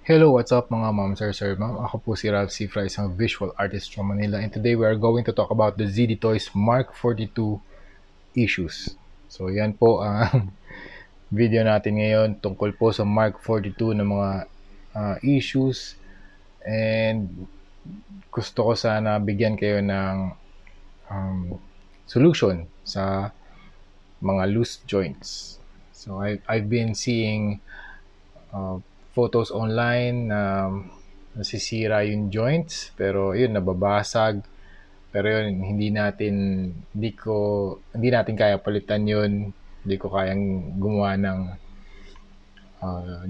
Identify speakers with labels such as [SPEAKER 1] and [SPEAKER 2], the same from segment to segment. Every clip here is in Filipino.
[SPEAKER 1] Hello, what's up mga ma'am, sir, ma'am? Ako po si Ralph C. Fry, isang visual artist from Manila. And today we are going to talk about the ZD Toys Mark 42 issues. So yan po ang video natin ngayon tungkol po sa Mark 42 na mga issues. And gusto ko sana bigyan kayo ng solution sa mga loose joints. So I've been seeing photos online na nasisira yung joints, pero yun, nababasag. Pero yun, hindi natin kaya palitan yun. Hindi ko kayang gumawa ng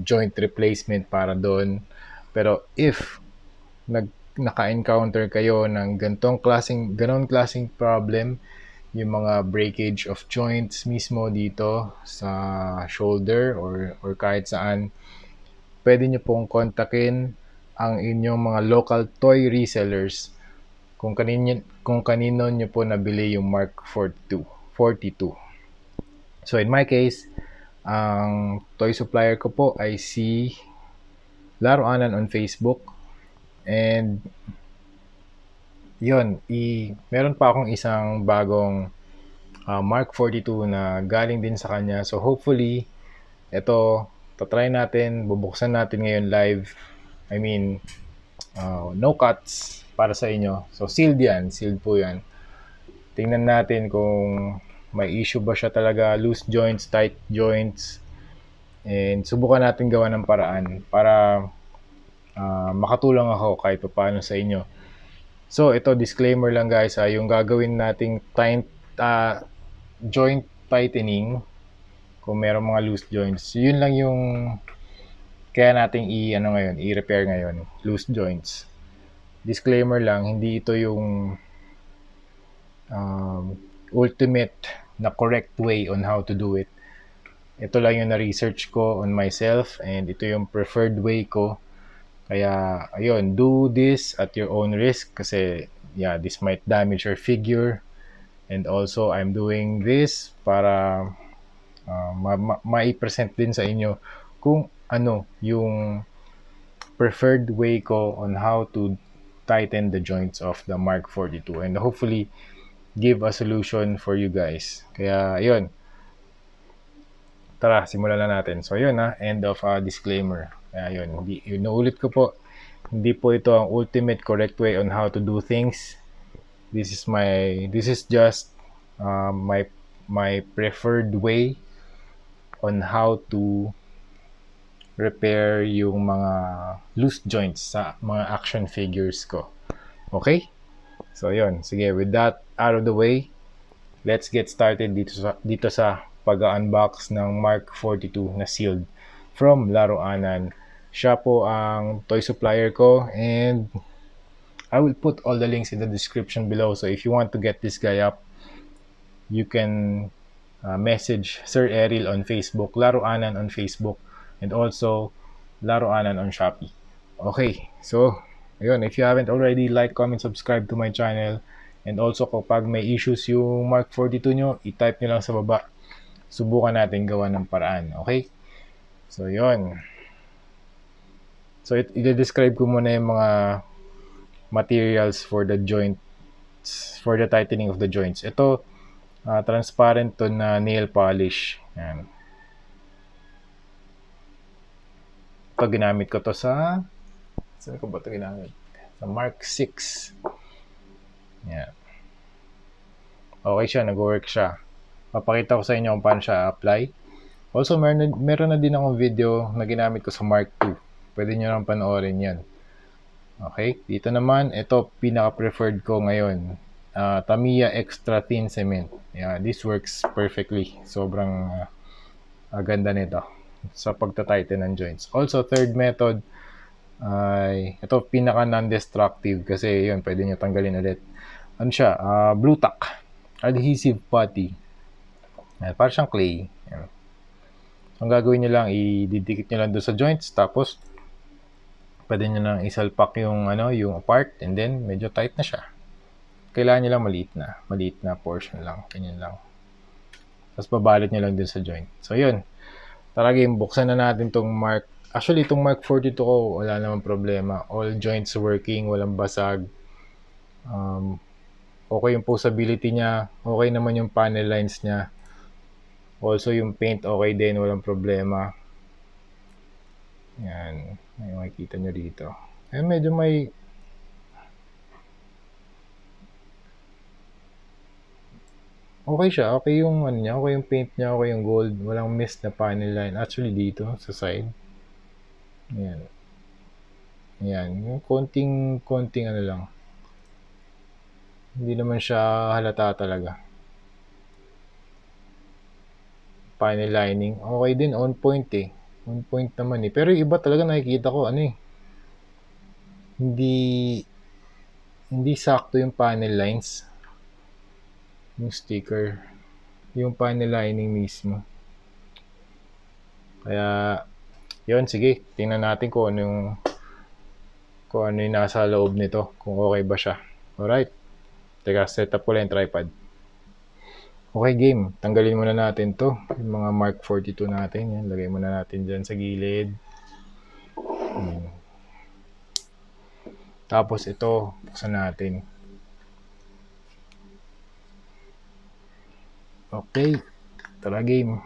[SPEAKER 1] joint replacement para doon. Pero if naka-encounter kayo ng ganon klaseng problem, yung mga breakage of joints mismo dito sa shoulder or kahit saan, pwede nyo pong kontakin ang inyong mga local toy resellers kung kanino nyo po nabili yung Mark 42. So in my case, ang toy supplier ko po ay si Laruanan on Facebook. And yun, meron pa akong isang bagong Mark 42 na galing din sa kanya. So hopefully, ito, tatry natin, bubuksan natin ngayon live. I mean, no cuts para sa inyo. So sealed yan, sealed po yan. Tingnan natin kung may issue ba siya talaga, loose joints, tight joints. And subukan natin gawa ng paraan para makatulong ako kahit paano sa inyo. So ito, disclaimer lang guys, yung gagawin nating joint tightening, kung merong mga loose joints, yun lang yung kaya nating i-repair ngayon, loose joints. Disclaimer lang, hindi ito yung ultimate na correct way on how to do it. Ito lang yung na-research ko on myself and ito yung preferred way ko. Kaya, ayun, do this at your own risk kasi, yeah, this might damage your figure. And also, I'm doing this para ma-present din sa inyo kung ano yung preferred way ko on how to tighten the joints of the Mark 42 and hopefully give a solution for you guys. Kaya, yun. Tara, simulan na natin. So, yun end of disclaimer. Kaya, yun. Inuulit ko po, hindi po ito ang ultimate correct way on how to do things. This is just my preferred way on how to repair yung mga loose joints sa mga action figures ko. Okay? So, yun. Sige, with that out of the way, let's get started dito sa pag-unbox ng Mark 42 na sealed from Laruanan. Siya po ang toy supplier ko and I will put all the links in the description below. So if you want to get this guy up, you can message Sir Eril on Facebook, Laruanan on Facebook, and also Laruanan on Shopee. Okay, so ayun, if you haven't already, like, comment, subscribe to my channel. And also kapag may issues yung Mark 42 nyo, i-type nyo lang sa baba. Subukan natin gawa ng paraan. Okay? So yun. So i-describe ko muna yung mga materials for the joints, for the tightening of the joints. Ito, transparent to na nail polish. Yan. Ito, ginamit ko to sa, saan ko ba ito ginamit? Sa Mark 6. Yan. Okay siya, nag-work siya. Papakita ko sa inyo kung paano siya apply. Also, meron na din akong video na ginamit ko sa Mark 2. Pwede nyo lang panoorin yan. Okay, dito naman, ito pinaka-preferred ko ngayon. Tamiya Extra Thin Cement. Yeah, this works perfectly. Sobrang ganda nito sa pagta-tighten ng joints. Also, third method ay ito pinaka non-destructive kasi yun, pwede nyo tanggalin ulit. Ano siya? Blue Tack Adhesive Putty. Para siyang clay. Yan. Ang gagawin nyo lang, ididikit nyo lang doon sa joints, tapos pwede nyo lang isalpak yung part, and then medyo tight na siya. Kailangan nyo lang maliit na portion lang, ganyan lang. Tapos babalot nyo lang dun sa joint. So yun, tara game, buksan na natin tong Mark Actually, itong Mark 42 ko, wala namang problema. All joints working, walang basag. Okay yung posability niya. Okay naman yung panel lines niya. Also, yung paint okay din, walang problema. Yan. May makikita nyo dito. Medyo may... Okay siya. Okay yung ano niya. Okay yung paint niya. Okay yung gold. Walang mist na panel line. Actually, dito, sa side. Ayan. Ayan. Yung konting ano lang. Hindi naman siya halata talaga. Panel lining. Okay din. On point eh. On point naman eh. Pero yung iba talaga nakikita ko ano eh. Hindi sakto yung panel lines. Yung sticker. Yung panel lining mismo. Kaya, yun, sige. Tingnan natin kung ano yung nasa loob nito. Kung okay ba siya. Alright. Teka, set up ko lang yung tripod. Okay, game. Tanggalin muna natin to. Yung mga Mark 42 natin. Yan, lagay muna natin dyan sa gilid. Tapos ito, buksan natin. Okay. Tara, game.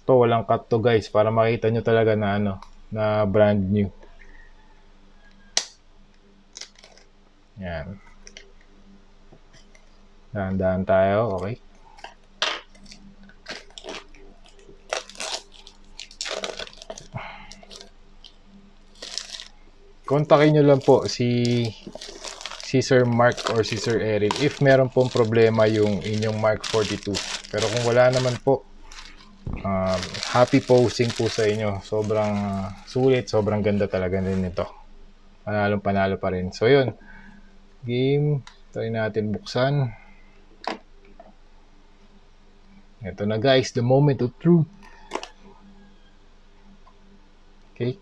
[SPEAKER 1] To walang cut to guys para makita nyo talaga na ano, na brand new. Yan. Dahan-dahan tayo, okay? Kontakin nyo lang po si Sir Mark or si Sir Eric if meron pong problema yung inyong Mark 42. Pero kung wala naman po, happy posing po sa inyo. Sobrang sulit, sobrang ganda talaga din nito. Panalo pa rin. So yun, game, try natin buksan. Ito na guys, the moment of truth. Okay.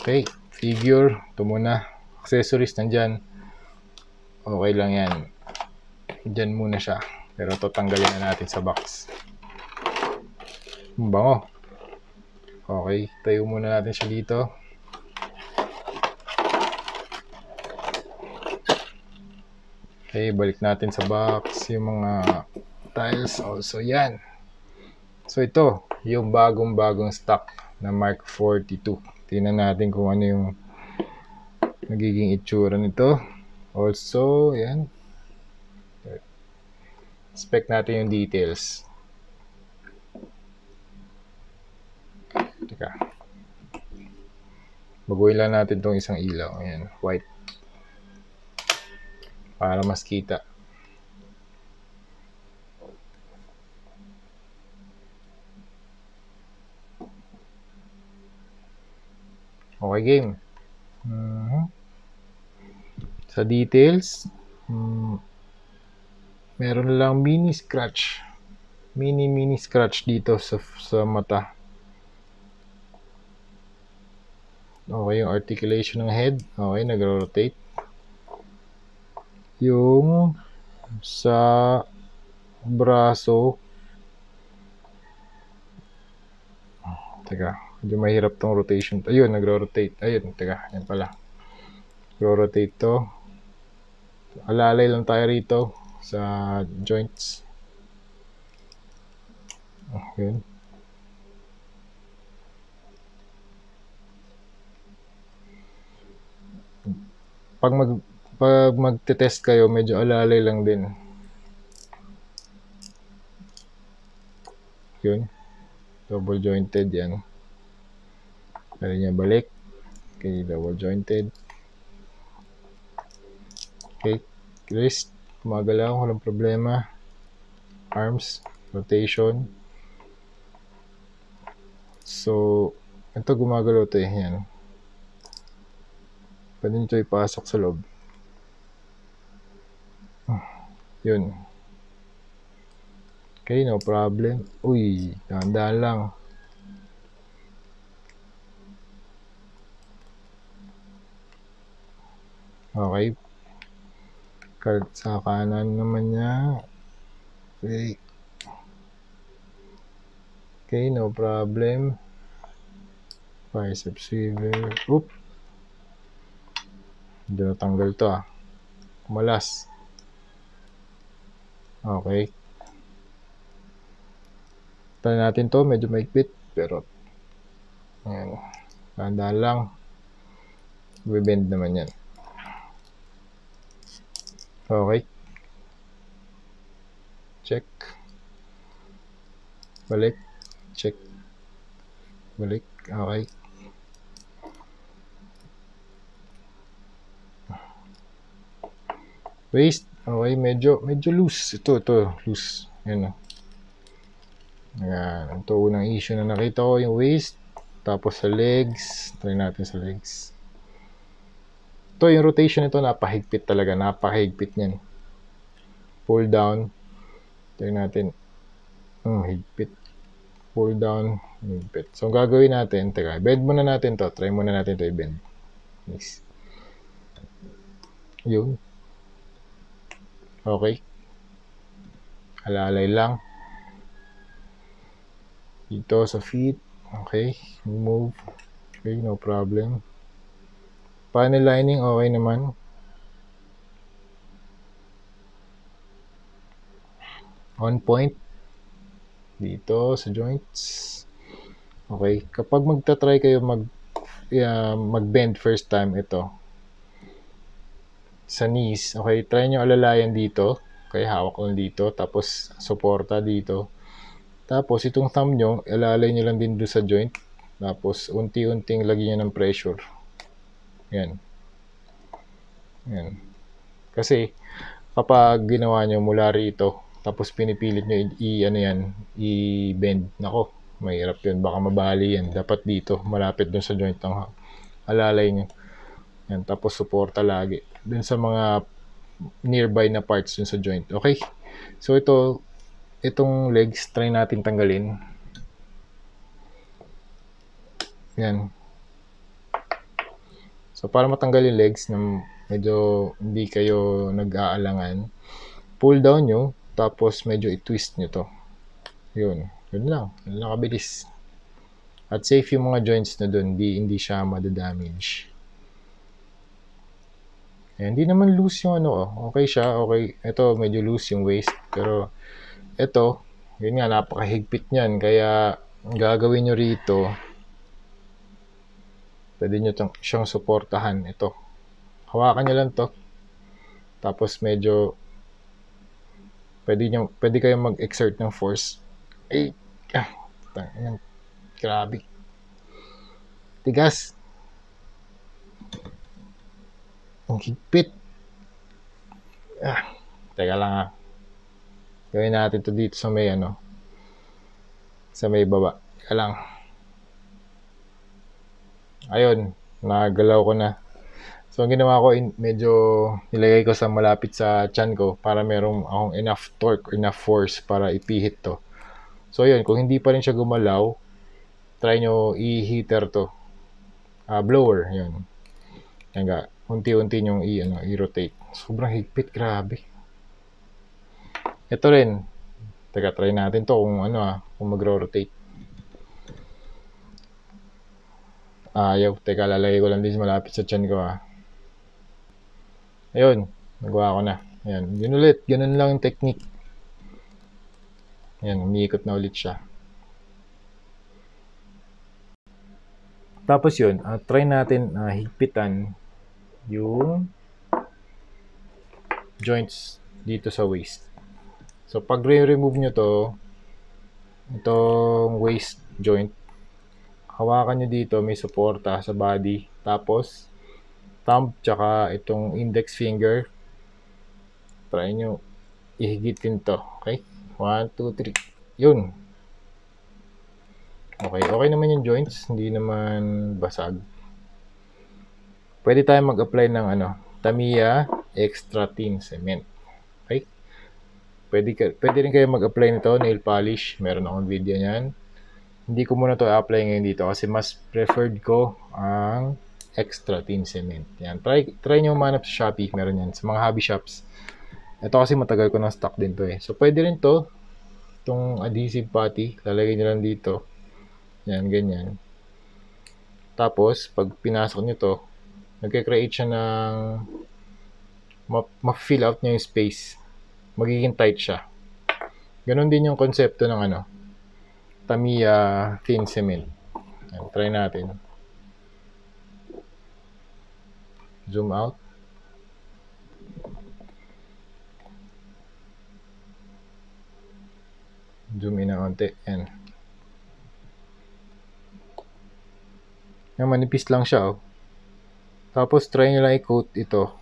[SPEAKER 1] Okay, figure, ito muna. Accessories nandyan. Okay lang yan. Dyan muna siya. Pero ito tanggalin na natin sa box. Bango. Okay, tayo muna natin siya dito. Okay, balik natin sa box yung mga tiles. Also, yan. So, ito, yung bagong stock na Mark 42. Tingnan natin kung ano yung magiging itsura nito. Also, yan. Inspect natin yung details. Teka. Baguhin lang natin tong isang ilaw. Ayan, white. Para mas kita. Okay, game. Sa details, meron lang mini scratch dito sa mata. Okay, yung articulation ng head, okay, nagro-rotate. Yung sa braso, teka, medyo mahirap tong rotation. Ayun, nagro-rotate. Ayun, teka, yan pala. Nagro-rotate to. Alalay lang tayo rito sa joints. Yun. Pag magte-test kayo, medyo alalay lang din. Yun. Double jointed yan. Kaya niya balik. Okay, double jointed. Okay, wrist, gumagalaw, walang problema. Arms, rotation. So, ito gumagalaw to eh. Yan. Pwede nyo ito ipasok sa loob. Yun. Okay, no problem. Uy, dahan-dahan lang. Okay. Sa kanan naman niya. Okay. Okay, no problem. Biceps swivel. Oop. Hindi natanggal to ah. Kumalas. Okay. Try natin to. Medyo maigpit. Pero, ayan. Tanda lang. Bibend naman yan. Okay. Check. Balik. Check. Balik. Okay. Waist. Okay. Medyo loose. Ito. Loose. Ayan o. Ayan. Ito unang issue na nakita ko. Yung waist. Tapos sa legs. Try natin sa legs. Ito yung rotation nito. Napahigpit talaga. Napahigpit niyan. Pull down. Try natin. Higpit. Pull down. Higpit. So, ang gagawin natin, teka, bend muna natin to. Try muna natin to i-bend. Nice. Yun. Okay. Alalay lang. Dito sa feet. Okay. Move. Okay, no problem. Panel lining, okay naman. On point. Dito sa joints. Okay. Kapag magta-try kayo mag-bend first time, ito. Sa knees. Okay. Try nyo alalayan dito. Okay. Hawak lang dito. Tapos, suporta dito. Tapos, itong thumb nyo, ilalay nyo lang din doon sa joint. Tapos, unti-unting lagyan nyo ng pressure. Yan. Yan. Kasi, kapag ginawa nyo mula rito, tapos pinipilit nyo i-bend. Nako, mahirap yun. Baka mabali yan. Dapat dito, malapit dun sa joint ng alalay nyo. Yan. Tapos, suporta lagi. Dun sa mga nearby na parts dun sa joint. Okay? So, itong legs, try natin tanggalin. Yan. So, para matanggal yung legs na medyo hindi kayo nag-aalangan, pull down nyo, tapos medyo i-twist nyo to. Yun. Yun lang. Yun lang kabilis. At safe yung mga joints na dun. Hindi siya madadamage. Ayan, hindi naman loose yung ano. Okay siya. Okay. Ito, medyo loose yung waist. Pero, ito, yun nga, napakahigpit niyan. Kaya, gagawin nyo rito, pwede nyo siyang suportahan. Ito. Hawakan nyo lang to. Tapos medyo pwede kayong mag-exert ng force. Ay, ayan. Grabe. Tigas. Ang higpit. Teka lang ha. Gawin natin to dito sa may sa may baba. Teka lang. Ayun. Nagalaw ko na. So, ang ginawa ko, medyo nilagay ko sa malapit sa tiyan ko para merong akong enough torque, enough force para ipihit to. So, yun. Kung hindi pa rin siya gumalaw, try nyo i-heater to. Blower. Yun. Yan, unti-unti nyong i-rotate. Sobrang higpit. Grabe. Ito rin. Teka, try natin to kung kung mag-rotate. Ayaw. Teka, lalagay ko lang din malapit sa tiyan ko Ayun, nagawa ko na. Ayan, yun ulit. Ganun lang yung technique. Ayan, umiikot na ulit siya. Tapos yun, try natin higpitan yung joints dito sa waist. So, pag remove nyo itong waist joint, hawakan nyo dito, may suporta sa body. Tapos, thumb, tsaka itong index finger, try nyo ihigitin to. Okay? 1, 2, 3. Yun. Okay. Okay naman yung joints. Hindi naman basag. Pwede tayong mag-apply ng Tamiya Extra Thin Cement. Okay? Pwede rin kayo mag-apply nito, nail polish. Meron akong video niyan. Hindi ko muna to i-apply ngayon dito kasi mas preferred ko ang Extra Thin Cement. Yan. Try nyo manap sa Shopee. Meron yan. Sa mga hobby shops, Ito kasi matagal ko na stock din to eh. So, pwede rin to. Itong adhesive putty, lalagay nyo lang dito. Yan, ganyan. Tapos, pag pinasok nyo to, nagkakreate siya ng ma-fill out niya yung space. Magiging tight siya. Ganon din yung konsepto ng Tamiya thin cement. Yan, try natin. Zoom out. Zoom in ng konti. Yan. Yan, manipis lang siya, oh. Tapos, try nyo lang i-coat ito.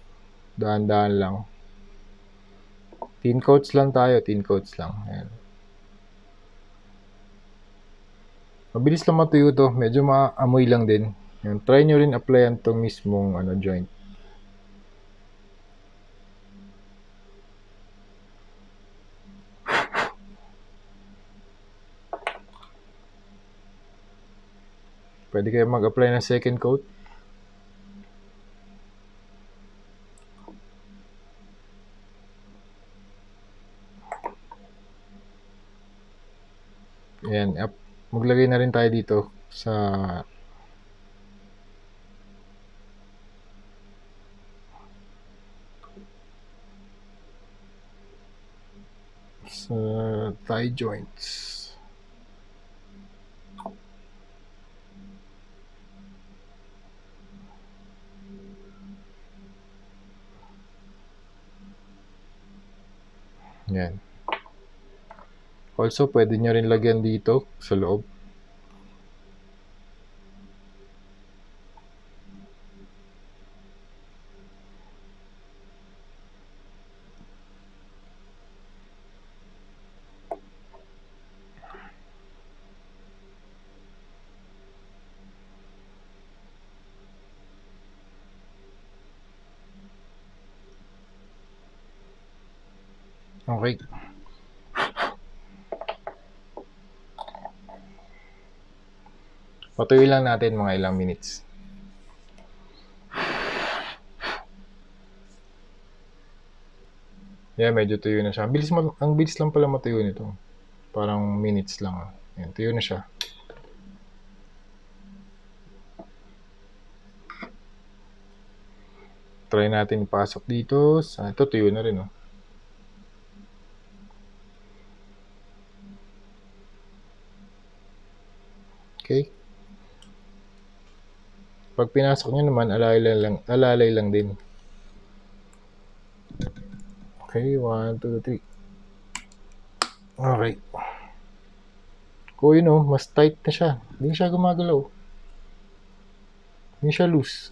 [SPEAKER 1] Daan-daan lang. Thin coats lang tayo. Thin coats lang. Ayan. Mabilis lang matuyo to. Medyo maamoy lang din. Ayan. Try nyo rin applyan itong mismong joint. Pwede kayo mag-apply ng second coat. Ayan. Maglagay na rin tayo dito sa thigh joints. Yan. Also, pwede nyo rin lagyan dito sa loob. Okay. Patuloy lang natin mga ilang minutes. Yeah, medyo tuyo na siya. Ang bilis lang pala matuyo nito. Parang minutes lang. Ayan, tuyo na siya. Try natin ipasok dito. Ito tuyo na rin, oh. Okay. Pag pinasok nyo naman, alalay lang din. Okay, 1, 2, 3. Okay. O yun, oh, mas tight na siya. Hindi siya gumagalaw. Hindi siya loose.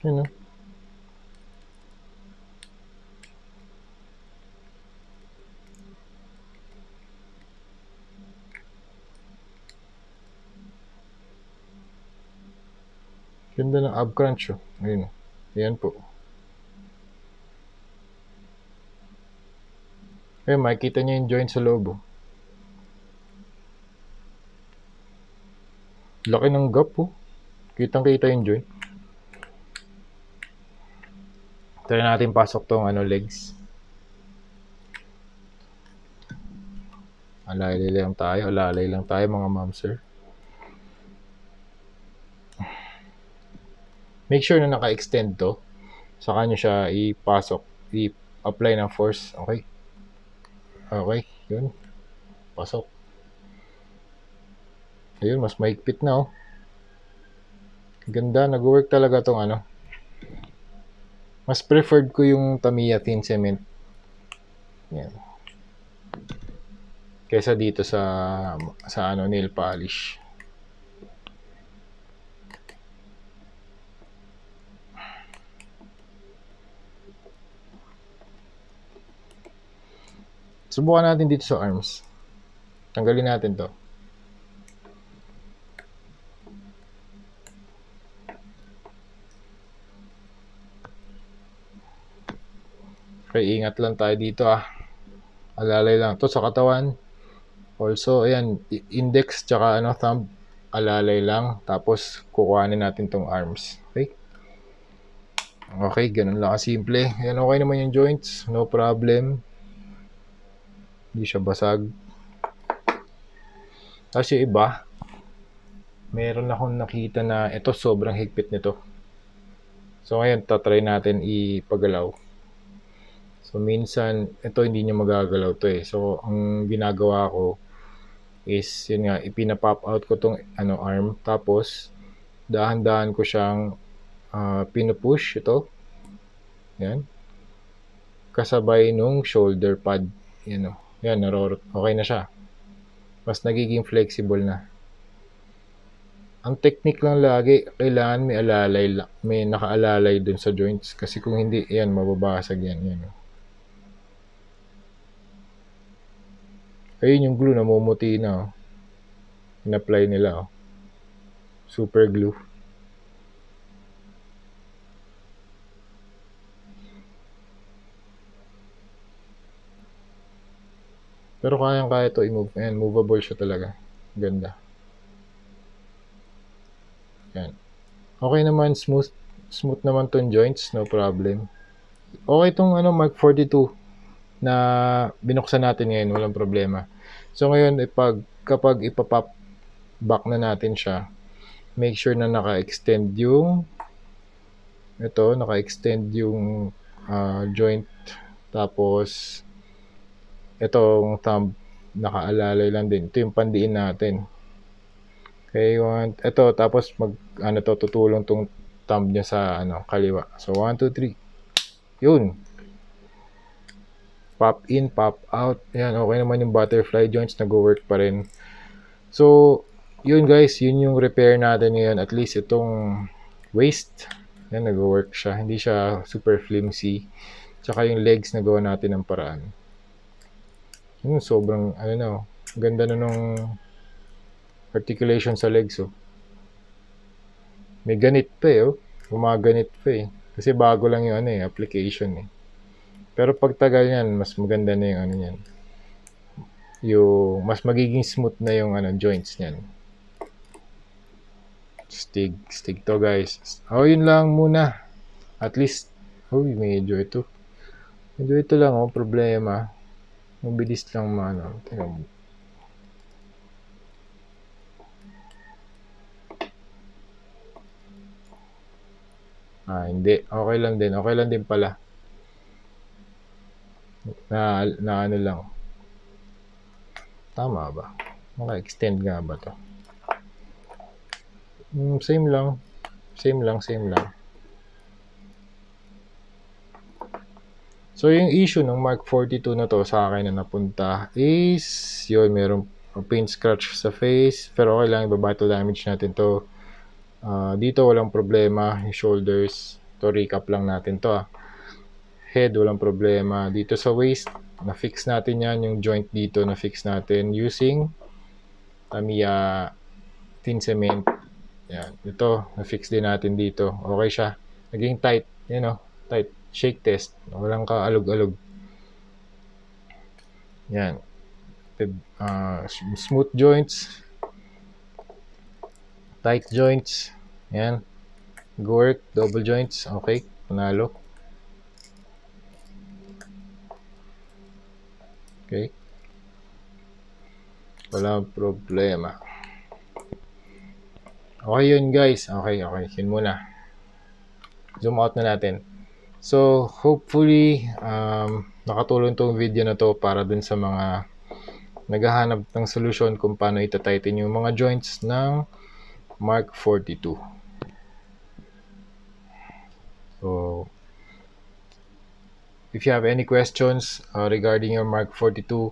[SPEAKER 1] Yun, oh. Ganda ng ab crunch, oh. Ayun. Ayan po. Ayun, makikita nyo yung joint sa loob, oh. Laki ng gap, oh. Kitang-kita yung joint. Try natin pasok tong legs. Alalay lang tayo mga ma'am sir. Make sure na naka-extend to. Saka nyo siya ipasok. I-apply ng force. Okay. Okay. Yun. Pasok. Ayun, mas mahigpit na, oh. Ganda. Nag-work talaga tong Mas preferred ko yung Tamiya thin cement. Yan. Kesa dito sa nail polish. Subukan natin dito sa arms. Tanggalin natin to. Okay, ingat lang tayo dito, ah. Alalay lang to sa katawan. Also, ayan, index tsaka thumb, alalay lang. Tapos, kukuhanin natin tong arms. Okay? Okay, ganun lang kasimple. Ayan, okay naman yung joints. No problem. Hindi siya basag. Tapos yung iba, meron akong nakita na ito sobrang higpit nito. So, ngayon, tatry natin ipagalaw. So, minsan, ito hindi niya magagalaw to eh. So, ang ginagawa ko is, yun nga, ipina-pop out ko tong arm. Tapos, dahan-dahan ko siyang pinupush ito. Yan. Kasabay nung shoulder pad. Yan o. Yan, okay na siya. Mas nagiging flexible na. Ang technique lang lagi, kailangan may alalay, may nakaalalay dun sa joints. Kasi kung hindi, yan, mababasag yan. Yan o. Ayun yung glue, namumuti na oh. In-apply nila oh. Super glue. Pero kayang-kaya ito i-move. Ayan, movable siya talaga. Ganda. Ayan. Okay naman, smooth naman tong joints, no problem. Okay tong Mark 42 na binuksan natin ngayon, walang problema. So ngayon, kapag ipapop back na natin siya, make sure na naka-extend yung joint. Tapos itong thumb nakaalalay lang din. Ito yung pandiin natin. Okay, ito tapos tutulong tong thumb niya sa kaliwa. So 1 2 3. Yun. Pop in, pop out. Yan, okay naman yung butterfly joints, nag-work pa rin. So, yun guys, yun yung repair natin ngayon. At least itong waist, yan, nag-work siya. Hindi siya super flimsy. Tsaka yung legs, nagawa natin ng paraan. Yun, sobrang, ganda na nung articulation sa legs, oh. May ganit pa eh, oh. Gumaganit pa eh. Kasi bago lang yung application eh. Pero pag tagal yan, mas maganda na yung yan. Yung mas magiging smooth na yung joints niyan. Stig to guys. Oh, yun lang muna. At least, medyo ito lang problema. Mabilis lang tingnan mo. Hindi. Okay lang din pala. Na lang. Tama ba? Maka-extend nga ba to? Same lang. So, yung issue ng Mark 42 na to sa akin na napunta is, yun, merong paint scratch sa face. Pero okay lang, iba-battle damage natin to. Dito, walang problema. Yung shoulders, to recap lang natin to. Head, walang problema. Dito sa waist, na-fix natin yan. Yung joint dito, na-fix natin using Tamiya thin cement. Yan. Ito, na-fix din natin dito. Okay siya. Naging tight. Tight. Shake test. Walang kaalog-alog. Yan. Smooth joints. Tight joints. Yan. Good work. Double joints. Okay. Panalo. Okay. Walang problema. Okay yun guys. Okay. Yun muna. Zoom out na natin. So, hopefully, nakatulong tong video na to para dun sa mga naghahanap ng solusyon kung paano itatighten yung mga joints ng Mark 42. So, if you have any questions regarding your Mark 42,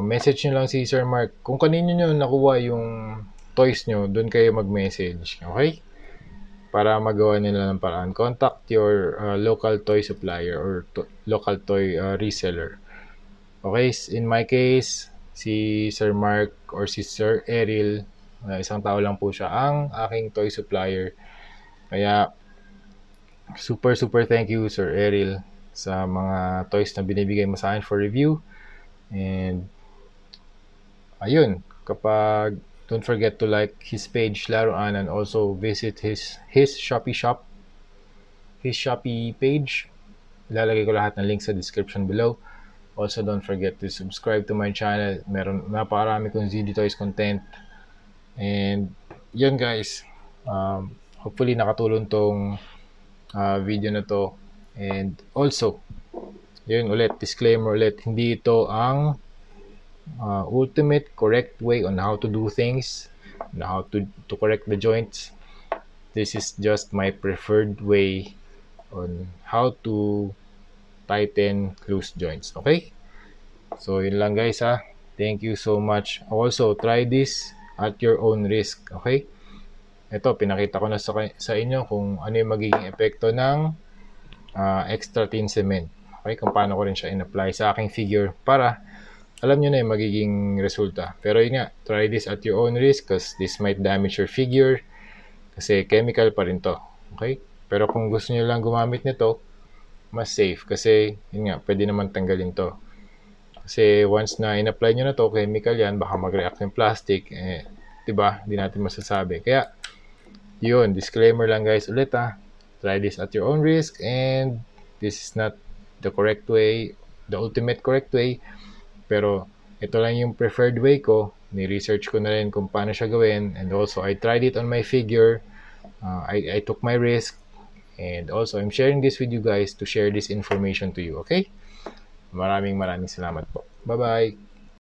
[SPEAKER 1] message nyo lang si Sir Mark. Kung kanino nyo nakuha yung toys nyo, dun kayo mag-message. Okay? Para magawa nila ng paraan. Contact your local toy supplier or local toy reseller. Okay? In my case, si Sir Mark or si Sir Errol, isang tao lang po siya ang aking toy supplier. Kaya, super thank you Sir Errol sa mga toys na binibigay mo sa akin for review. And ayun, kapag don't forget to like his page Laruan, and also visit his Shopee shop, his Shopee page. Ilalagay ko lahat ng link sa description below. Also, don't forget to subscribe to my channel. Meron napakarami kong ZD Toys content. And yun guys, hopefully nakatulong tong video na to. And also, yun ulit, disclaimer ulit, hindi ito ang ultimate correct way on how to do things, on how to correct the joints. This is just my preferred way on how to tighten loose joints. Okay? So, yun lang guys ha. Thank you so much. Also, try this at your own risk. Okay? Ito, pinakita ko na sa inyo kung ano yung magiging epekto ng extra thin cement. Okay? Kung paano ko rin siya in-apply sa aking figure para alam nyo na yung magiging resulta. Pero yun nga, try this at your own risk because this might damage your figure kasi chemical pa rin to. Okay? Pero kung gusto nyo lang gumamit nito, mas safe kasi yun nga, pwede naman tanggalin to. Kasi once na in-apply nyo na to, chemical yan, baka mag-react yung plastic, diba? Hindi natin masasabi. Kaya, yun, disclaimer lang guys ulit ha. Try this at your own risk and this is not the correct way, the ultimate correct way. Pero, ito lang yung preferred way ko. Ni-research ko na rin kung paano siya gawin. And also, I tried it on my figure. I took my risk. And also, I'm sharing this with you guys to share this information to you. Okay? Maraming salamat po. Bye-bye!